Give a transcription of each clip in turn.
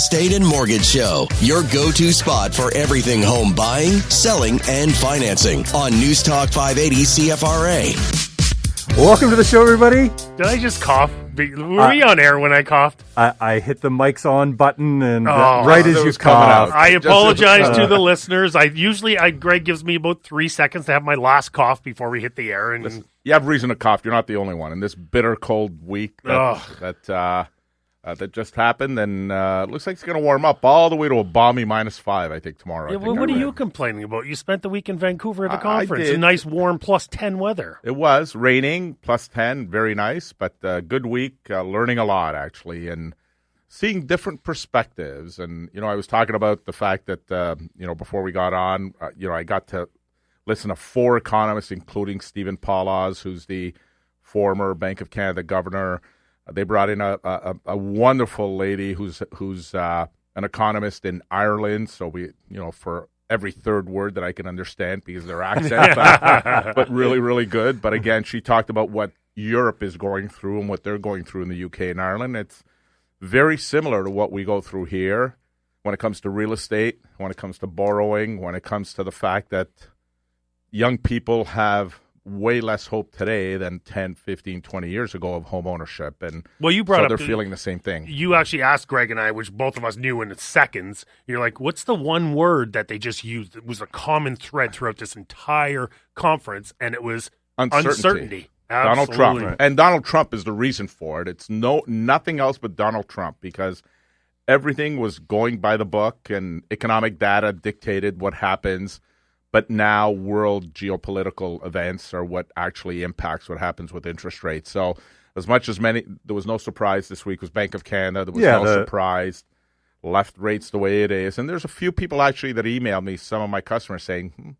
Estate and Mortgage Show, your go-to spot for everything home buying, selling, and financing on News Talk 580 CFRA. Welcome to the show, everybody. Did I just cough? Were we on air when I coughed? I hit the mic's on button, and right as you coughed. I apologize to the listeners. Greg gives me about 3 seconds to have my last cough before we hit the air. And listen, you have reason to cough. You're not the only one. In this bitter, cold week that just happened, and looks like it's going to warm up all the way to a balmy -5, I think, tomorrow. Yeah, what are you complaining about? You spent the week in Vancouver at the conference. A nice, warm +10 weather. It was raining, +10, very nice, but good week, learning a lot, actually, and seeing different perspectives. And, I was talking about the fact that, before we got on, I got to listen to 4 economists, including Stephen Poloz, who's the former Bank of Canada governor. They brought in a wonderful lady who's an economist in Ireland. So we, for every third word that I can understand because of their accent, but really, really good. But again, she talked about what Europe is going through and what they're going through in the UK and Ireland. It's very similar to what we go through here when it comes to real estate, when it comes to borrowing, when it comes to the fact that young people have way less hope today than 10, 15, 20 years ago of home ownership. And they're feeling the same thing. You actually asked Greg and I, which both of us knew in seconds. You're like, what's the one word that they just used? It was a common thread throughout this entire conference, and it was uncertainty. Donald Trump. And Donald Trump is the reason for it. It's nothing else but Donald Trump, because everything was going by the book and economic data dictated what happens. But now world geopolitical events are what actually impacts what happens with interest rates. So as much as there was no surprise this week was Bank of Canada. There was no surprise. Left rates the way it is. And there's a few people actually that emailed me, some of my customers saying, I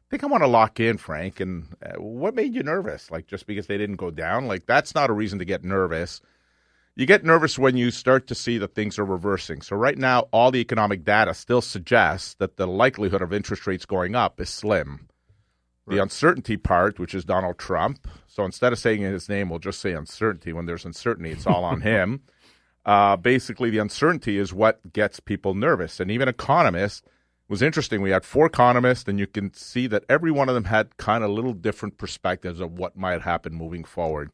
think I want to lock in, Frank. And what made you nervous? Like, just because they didn't go down? Like, that's not a reason to get nervous. You get nervous when you start to see that things are reversing. So right now, all the economic data still suggests that the likelihood of interest rates going up is slim. Right. The uncertainty part, which is Donald Trump. So instead of saying his name, we'll just say uncertainty. When there's uncertainty, it's all on him. Basically, the uncertainty is what gets people nervous. And even economists, it was interesting. We had 4 economists, and you can see that every one of them had kind of little different perspectives of what might happen moving forward.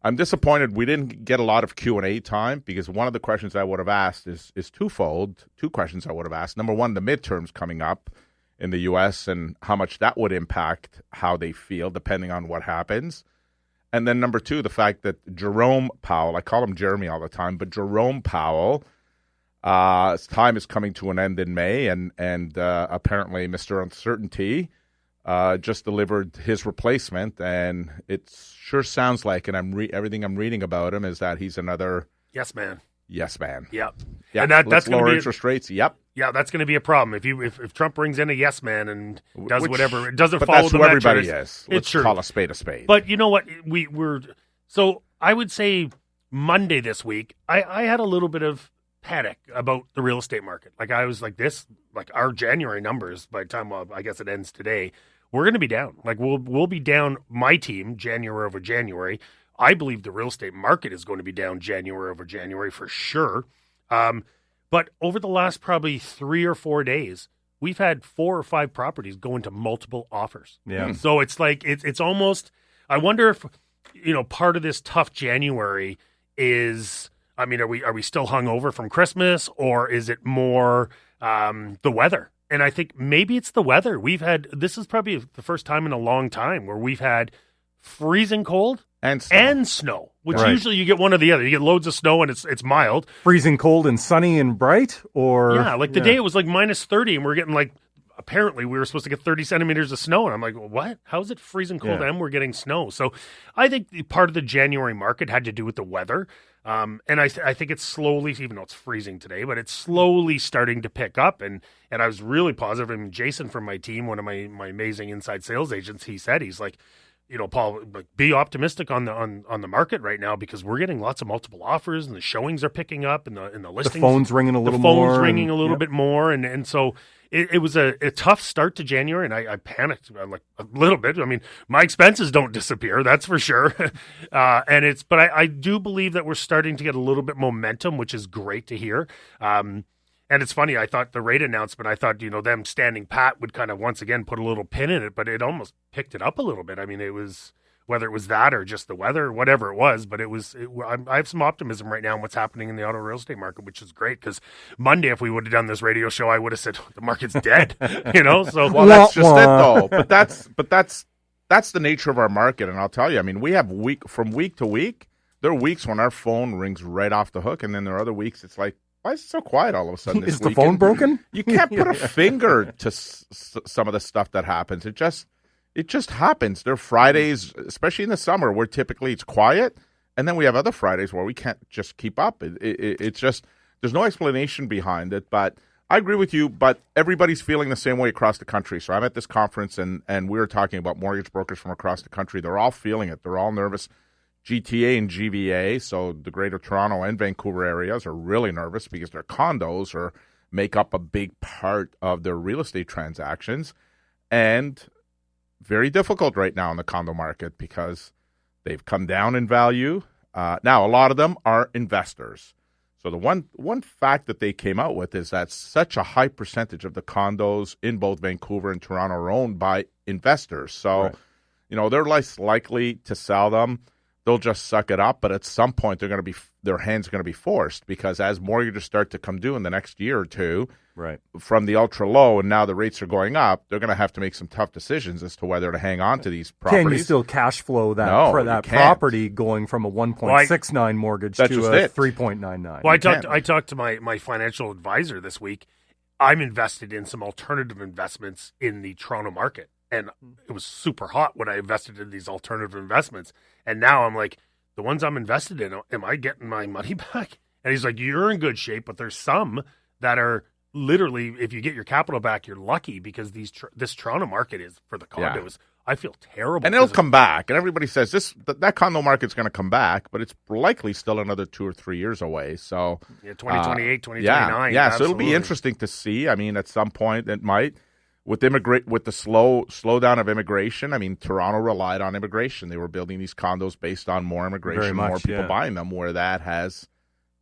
I'm disappointed we didn't get a lot of Q&A time, because one of the questions I would have asked is twofold. 2 questions I would have asked. Number one, the midterms coming up in the U.S. and how much that would impact how they feel depending on what happens. And then number 2, the fact that Jerome Powell, I call him Jeremy all the time, but Jerome Powell, his time is coming to an end in May, and apparently Mr. Uncertainty just delivered his replacement, and it sure sounds like, and everything I'm reading about him is that he's another yes man. Yes man. Yep. Yeah. And that's lower interest rates. Yep. Yeah, that's going to be a problem if Trump brings in a yes man and does whatever, it doesn't but follow that's the who metrics. Everybody is. Let's true. Call a spade a spade. But you know what? So I would say Monday this week, I had a little bit of panic about the real estate market. Like, I was like our January numbers, by the time, I guess it ends today, we're going to be down. Like, we'll be down, my team, January over January. I believe the real estate market is going to be down January over January for sure. But over the last probably 3 or 4 days, we've had 4 or 5 properties go into multiple offers. Yeah. So it's like, it's almost, I wonder if, part of this tough January is, I mean, are we still hungover from Christmas, or is it more the weather? And I think maybe it's the weather. This is probably the first time in a long time where we've had freezing cold and snow, which usually you get one or the other. You get loads of snow and it's mild. Freezing cold and sunny and bright, or the day it was like -30 and we're getting like, apparently we were supposed to get 30 centimeters of snow, and I'm like, what? How is it freezing cold and we're getting snow? So I think part of the January market had to do with the weather. And I think it's slowly, even though it's freezing today, but it's slowly starting to pick up. And I was really positive. And Jason from my team, one of my amazing inside sales agents, he's like, Paul, be optimistic on the market right now because we're getting lots of multiple offers and the showings are picking up and the listings. The phone's ringing a little more. The phone's ringing a little bit more. And so it was a tough start to January, and I panicked like a little bit. I mean, my expenses don't disappear, that's for sure. But I do believe that we're starting to get a little bit momentum, which is great to hear. And it's funny, I thought the rate announcement, them standing pat would kind of once again put a little pin in it, but it almost picked it up a little bit. I mean, it was, whether it was that or just the weather, whatever it was, but I have some optimism right now in what's happening in the Ottawa real estate market, which is great because Monday, if we would have done this radio show, I would have said the market's dead, So well, that's just it though. But that's the nature of our market, and I'll tell you, I mean, we have from week to week. There are weeks when our phone rings right off the hook, and then there are other weeks it's like, why is it so quiet all of a sudden this week? Is the phone broken? You can't put a finger to some of the stuff that happens. It just happens. There are Fridays, especially in the summer, where typically it's quiet, and then we have other Fridays where we can't just keep up. It's just, there's no explanation behind it, but I agree with you, but everybody's feeling the same way across the country. So I'm at this conference, and we were talking about mortgage brokers from across the country. They're all feeling it. They're all nervous. GTA and GVA, so the Greater Toronto and Vancouver areas, are really nervous because their condos make up a big part of their real estate transactions, and very difficult right now in the condo market because they've come down in value. Now, a lot of them are investors. So the one fact that they came out with is that such a high percentage of the condos in both Vancouver and Toronto are owned by investors. So, right. They're less likely to sell them. They'll just suck it up, but at some point their hands are going to be forced because as mortgages start to come due in the next year or two, right, from the ultra low, and now the rates are going up, they're going to have to make some tough decisions as to whether to hang on to these properties. Can you still cash flow that property going from a 1.69 mortgage to a 3.99? Well, I talked to my financial advisor this week. I'm invested in some alternative investments in the Toronto market. And it was super hot when I invested in these alternative investments. And now I'm like, the ones I'm invested in, am I getting my money back? And he's like, you're in good shape, but there's some that are literally, if you get your capital back, you're lucky because this Toronto market is for the condos. Yeah. I feel terrible. And it'll come back. And everybody says that condo market's going to come back, but it's likely still another 2 or 3 years away. So 2028, 2029. Yeah, so it'll be interesting to see. I mean, at some point it might. With the slowdown of immigration, I mean, Toronto relied on immigration. They were building these condos based on more immigration, more people buying them, where that has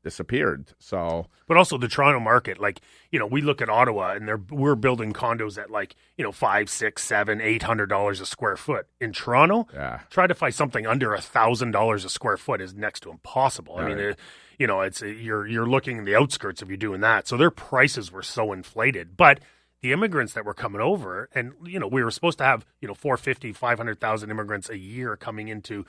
disappeared. So, but also the Toronto market, we look at Ottawa and we're building condos at $500, $600, $700, $800 a square foot. In Toronto, try to find something under $1,000 a square foot is next to impossible. Right. I mean, it's you're looking in the outskirts if you're doing that. So their prices were so inflated, but the immigrants that were coming over, and we were supposed to have 500,000 immigrants a year coming into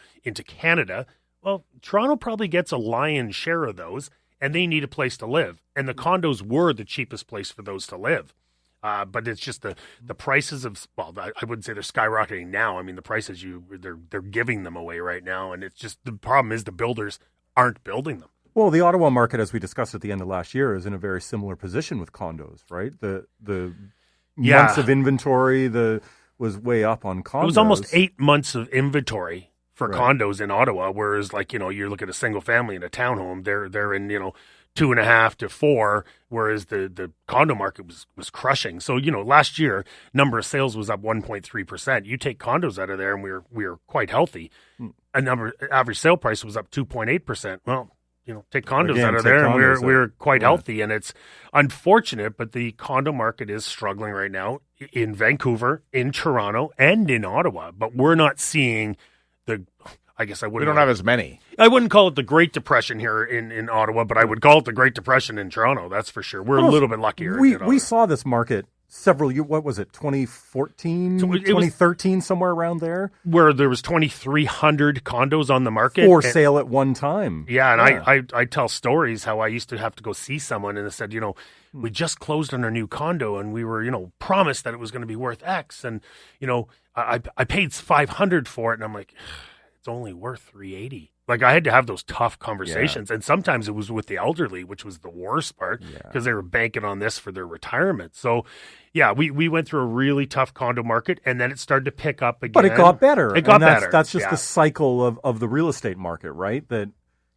Canada. Well, Toronto probably gets a lion's share of those, and they need a place to live. And the condos were the cheapest place for those to live. But it's just the prices of, I wouldn't say they're skyrocketing now. I mean, the prices they're giving them away right now, and it's just, the problem is the builders aren't building them. Well, the Ottawa market, as we discussed at the end of last year, is in a very similar position with condos, right? The months of inventory was way up on condos. It was almost 8 months of inventory for condos in Ottawa, whereas you look at a single family in a townhome, they're in 2.5 to 4, whereas the condo market was crushing. So last year number of sales was up 1.3%. You take condos out of there, and we were quite healthy. Average sale price was up 2.8%. Well, take condos out of there, and we're quite healthy. And it's unfortunate, but the condo market is struggling right now in Vancouver, in Toronto, and in Ottawa. But we're not seeing we don't have as many. I wouldn't call it the Great Depression here in Ottawa, but I would call it the Great Depression in Toronto. That's for sure. We're a little bit luckier. We saw this market several years, what was it, 2014, 2013, somewhere around there? Where there was 2,300 condos on the market. For sale at one time. Yeah, and I tell stories how I used to have to go see someone and they said, we just closed on our new condo and we were, promised that it was going to be worth X. And, I paid $500 for it and I'm like, it's only worth $380. Like, I had to have those tough conversations. And sometimes it was with the elderly, which was the worst part because they were banking on this for their retirement. So, yeah, we went through a really tough condo market, and then it started to pick up again. But it got better. It got better. That's just the cycle of the real estate market, right? That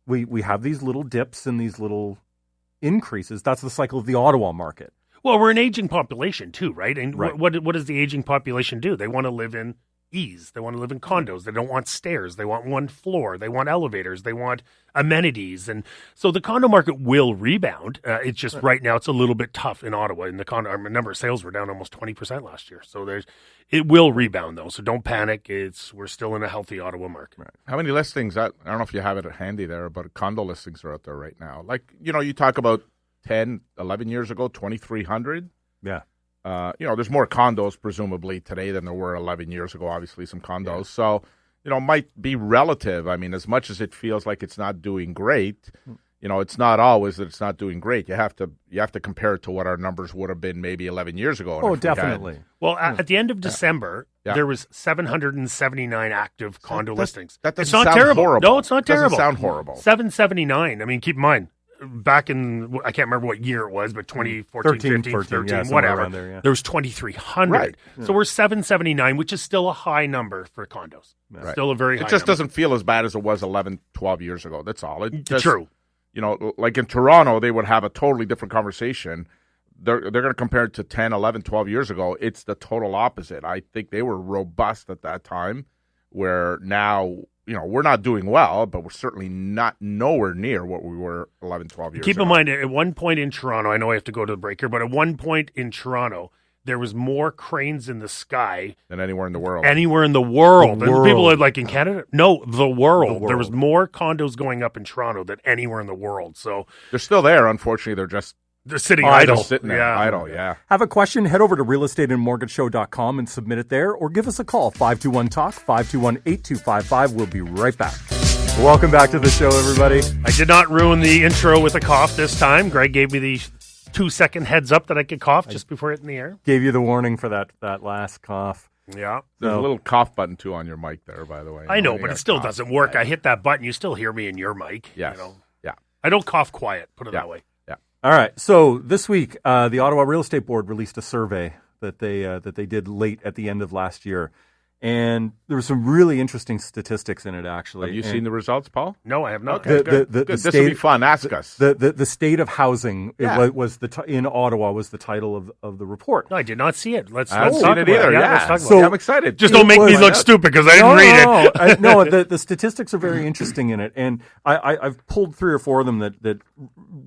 we have these little dips and these little increases. That's the cycle of the Ottawa market. Well, we're an aging population too, right? And what does the aging population do? They want to live in ease. They want to live in condos. They don't want stairs. They want one floor. They want elevators. They want amenities. And so the condo market will rebound. It's just right now it's a little bit tough in Ottawa. And the condo, our number of sales were down almost 20% last year. So it will rebound though. So don't panic. We're still in a healthy Ottawa market. Right. How many listings? I don't know if you have it handy there, but condo listings are out there right now. Like, you talk about 10, 11 years ago, 2,300. Yeah. There's more condos presumably today than there were 11 years ago, obviously some condos. So, might be relative. I mean, as much as it feels like it's not doing great, it's not always that it's not doing great. You have to compare it to what our numbers would have been maybe 11 years ago. Oh, definitely. Well, at the end of December, there was 779 active condo listings. That doesn't it's not sound terrible. horrible. No, it's not terrible. Doesn't sound horrible. 779. I mean, keep in mind, back in, I can't remember what year it was, but 2014, 15, 13, whatever. There was 2,300. Right. So we're 779, which is still a high number for condos. Right. Still a very high number. It just doesn't feel as bad as it was 11, 12 years ago. That's all. True. Like in Toronto, they would have a totally different conversation. They're going to compare it to 10, 11, 12 years ago. It's the total opposite. I think they were robust at that time, where now we're not doing well, but we're certainly nowhere near what we were 11, 12 years ago. Keep in mind, at one point in Toronto, I know I have to go to the break here, but at one point in Toronto, there was more cranes in the sky than anywhere in the world. Anywhere in the world. And people are like, in Canada? No, the world. There was more condos going up in Toronto than anywhere in the world. So they're still there. Unfortunately, they're sitting idle. Sitting there idle, yeah. Have a question? Head over to realestateandmortgageshow.com and submit it there, or give us a call, 521-TALK, 521-8255. We'll be right back. Welcome back to the show, everybody. I did not ruin the intro with a cough this time. Greg gave me the 2-second heads up that I could cough just before hitting the air. Gave you the warning for that last cough. Yeah. There's a little cough button, too, on your mic there, by the way. I know, but it still doesn't work. I hit that button. You still hear me in your mic. Yes. Yeah. I don't cough quiet, put it that way. All right. So this week, the Ottawa Real Estate Board released a survey that they did late at the end of last year, and there were some really interesting statistics in it. Actually, have you seen the results, Paul? No, I have not. Okay, good. This will be fun. Ask us. The state of housing was in Ottawa was the title of the report. No, I did not see it. Let's talk about it either. Yeah, let's talk so I'm excited. Just don't make me look stupid because I didn't read it. No, the statistics are very interesting in it, and I've pulled 3 or 4 of them that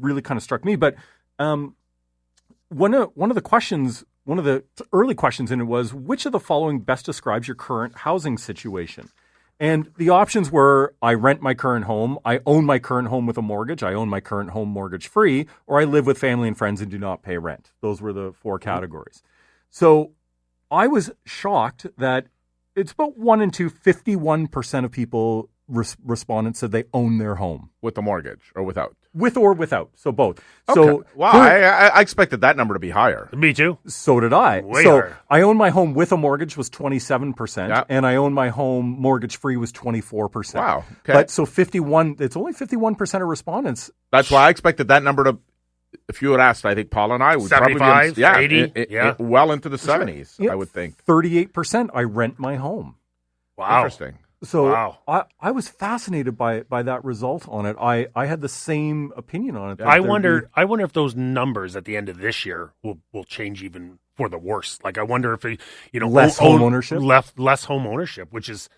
really kind of struck me, but. One of the early questions in it was, which of the following best describes your current housing situation? And the options were, I rent my current home, I own my current home with a mortgage, I own my current home mortgage free, or I live with family and friends and do not pay rent. Those were the 4 categories. So I was shocked that it's about 1 in 2, 51% of people, respondents said they own their home. With a mortgage or without? With or without, so both. Okay. So, wow, I expected that number to be higher. Me too. So did I. Way higher. I own my home with a mortgage was 27%, and I own my home mortgage free was 24%. Wow. Okay. But so 51, it's only 51% of respondents. That's why I expected that number to, if you had asked, I think Paul and I would 75, probably 80, well into the 70s, I would think. 38% I rent my home. Wow. Interesting. So I was fascinated by that result on it. I had the same opinion on it. I wonder if those numbers at the end of this year will change even for the worse. Like I wonder if less home ownership, less home ownership, which is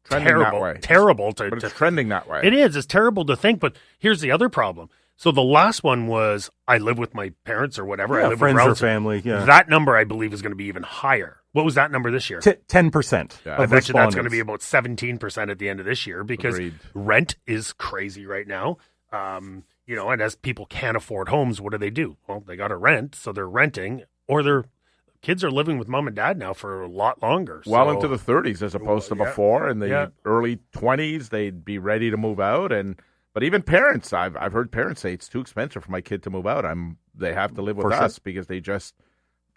trending terrible. That way. Terrible but it's trending that way. It is. It's terrible to think. But here's the other problem. So the last one was I live with my parents or whatever. I live friends with relatives. or family. Yeah, that number I believe is going to be even higher. What was that number this year? 10%. I bet you that's going to be about 17% at the end of this year because rent is crazy right now. And as people can't afford homes, what do? Well, they got to rent, so they're renting, or their kids are living with mom and dad now for a lot longer. Well into the 30s as opposed to before. In the early 20s, they'd be ready to move out. But even parents, I've heard parents say it's too expensive for my kid to move out. They have to live with us because they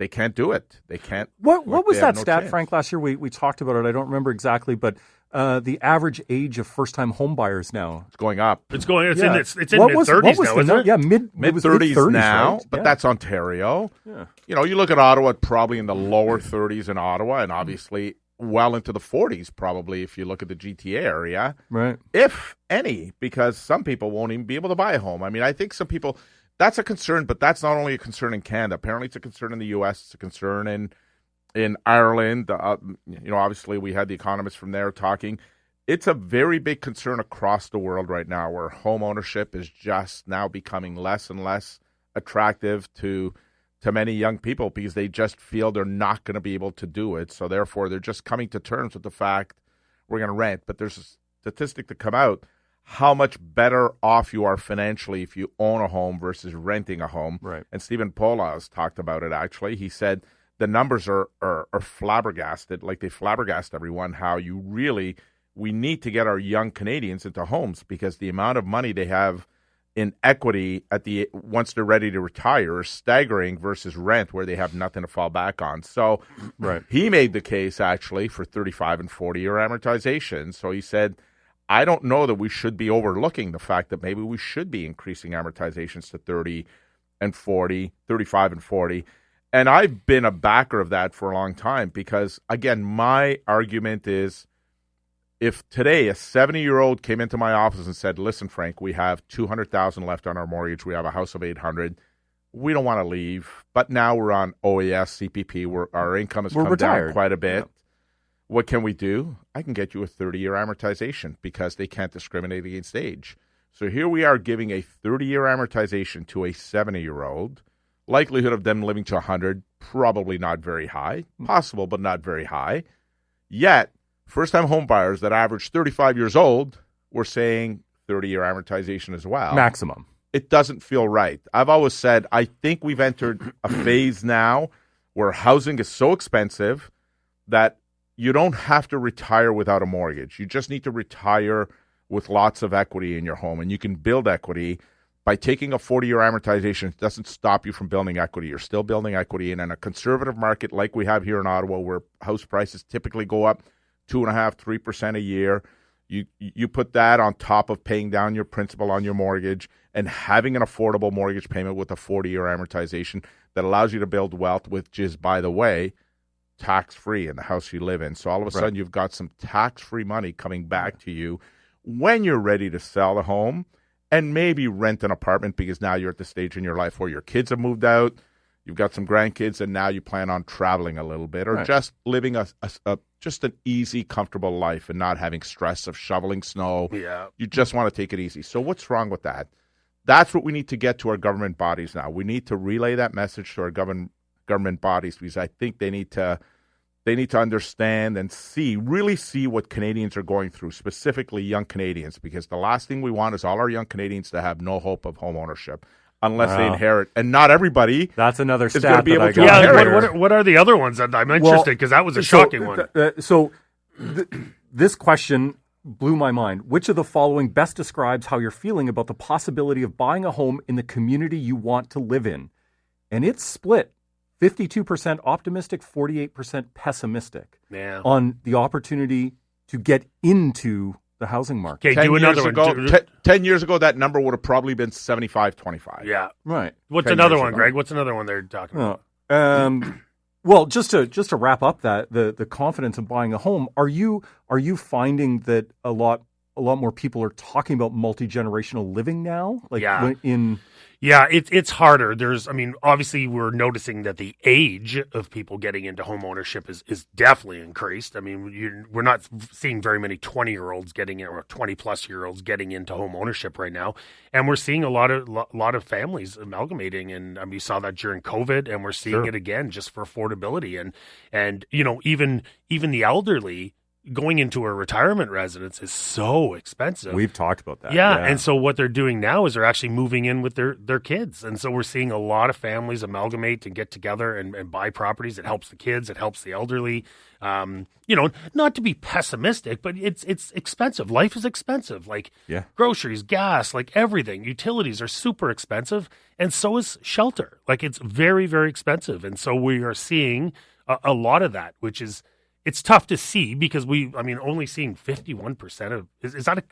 can't do it. They can't. What was that stat, Frank? Last year we talked about it. I don't remember exactly, but the average age of first-time home buyers now? It's going up. It's in mid-30s now, isn't it? Yeah, mid-30s now, right? but that's Ontario. Yeah. You look at Ottawa, probably in the lower 30s in Ottawa, and obviously well into the 40s probably if you look at the GTA area. Right. If any, because some people won't even be able to buy a home. I mean, I think some people, that's a concern, but that's not only a concern in Canada. Apparently it's a concern in the U.S., it's a concern in Ireland. Obviously we had the economists from there talking. It's a very big concern across the world right now where home ownership is just now becoming less and less attractive to many young people because they just feel they're not going to be able to do it. So therefore, they're just coming to terms with the fact we're going to rent. But there's a statistic to come out how much better off you are financially if you own a home versus renting a home. Right. And Stephen Poloz talked about it, actually. He said the numbers are flabbergasted, like they flabbergast everyone, how we need to get our young Canadians into homes because the amount of money they have in equity once they're ready to retire is staggering versus rent where they have nothing to fall back on. So right. He made the case actually for 35 and 40-year amortization. So he said, I don't know that we should be overlooking the fact that maybe we should be increasing amortizations to 30 and 40, 35 and 40. And I've been a backer of that for a long time because, again, my argument is if today a 70-year-old came into my office and said, listen, Frank, we have $200,000 left on our mortgage. We have a house of $800,000. We don't want to leave. But now we're on OAS, CPP. Our income has come down quite a bit. Yep. What can we do? I can get you a 30-year amortization because they can't discriminate against age. So here we are giving a 30-year amortization to a 70-year-old. Likelihood of them living to 100, probably not very high. Possible, but not very high. Yet, first-time home buyers that average 35 years old, we're saying 30-year amortization as well. Maximum. It doesn't feel right. I've always said I think we've entered a phase now where housing is so expensive that you don't have to retire without a mortgage. You just need to retire with lots of equity in your home, and you can build equity by taking a 40-year amortization. It doesn't stop you from building equity. You're still building equity, and in a conservative market like we have here in Ottawa where house prices typically go up 2.5%, 3% a year, you put that on top of paying down your principal on your mortgage and having an affordable mortgage payment with a 40-year amortization that allows you to build wealth, which is, by the way, tax-free in the house you live in. So all of a sudden you've got some tax-free money coming back to you when you're ready to sell a home and maybe rent an apartment because now you're at the stage in your life where your kids have moved out, you've got some grandkids, and now you plan on traveling a little bit or just living just an easy, comfortable life and not having stress of shoveling snow. Yeah. You just want to take it easy. So what's wrong with that? That's what we need to get to our government bodies now. We need to relay that message to our government bodies because I think they need to understand and really see what Canadians are going through, specifically young Canadians, because the last thing we want is all our young Canadians to have no hope of home ownership unless they inherit. And not everybody That's another is going to stat be that able to I got. inherit. What are the other ones that I'm interested because that was a shocking one. This question blew my mind. Which of the following best describes how you're feeling about the possibility of buying a home in the community you want to live in? And it's split. 52% optimistic, 48% pessimistic on the opportunity to get into the housing market. Okay, do another one. 10 years ago, that number would have probably been 75-25. Yeah. Right. What's another one, Greg? What's another one they're talking about? Well, just to wrap up that the confidence in buying a home, are you finding that a lot more people are talking about multi-generational living now? Yeah, it's harder. Obviously we're noticing that the age of people getting into home ownership is definitely increased. I mean, we're not seeing very many 20-year-olds getting in or 20-plus-year-olds getting into home ownership right now. And we're seeing a lot of families amalgamating, and we saw that during COVID, and we're seeing it again just for affordability. And even the elderly going into a retirement residence is so expensive. We've talked about that. Yeah. And so what they're doing now is they're actually moving in with their kids. And so we're seeing a lot of families amalgamate and get together and buy properties. It helps the kids. It helps the elderly. Not to be pessimistic, but it's expensive. Life is expensive. Groceries, gas, everything. Utilities are super expensive. And so is shelter. It's very, very expensive. And so we are seeing a lot of that, which is it's tough to see because only seeing 51% of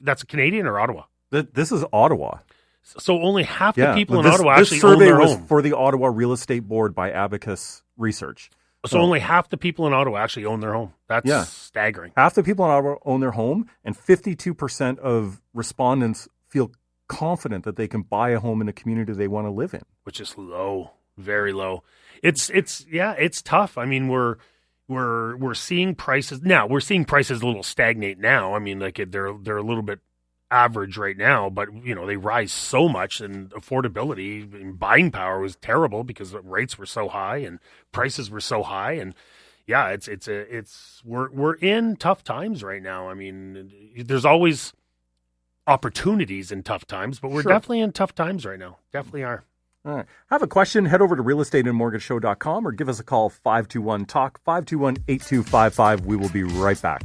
that's a Canadian or Ottawa? This is Ottawa. So only half the people in Ottawa actually own their home. This survey was for the Ottawa Real Estate Board by Abacus Research. So only half the people in Ottawa actually own their home. That's staggering. Half the people in Ottawa own their home, and 52% of respondents feel confident that they can buy a home in the community they want to live in. Which is low, very low. It's tough. I mean, we're seeing prices now. We're seeing prices a little stagnate now. I mean, like they're a little bit average right now, but they rise so much, and affordability and buying power was terrible because the rates were so high and prices were so high. And we're in tough times right now. I mean, there's always opportunities in tough times, but we're definitely in tough times right now. Definitely are. All right. Have a question, head over to realestateandmortgageshow.com or give us a call, 521-TALK, 521-8255. We will be right back.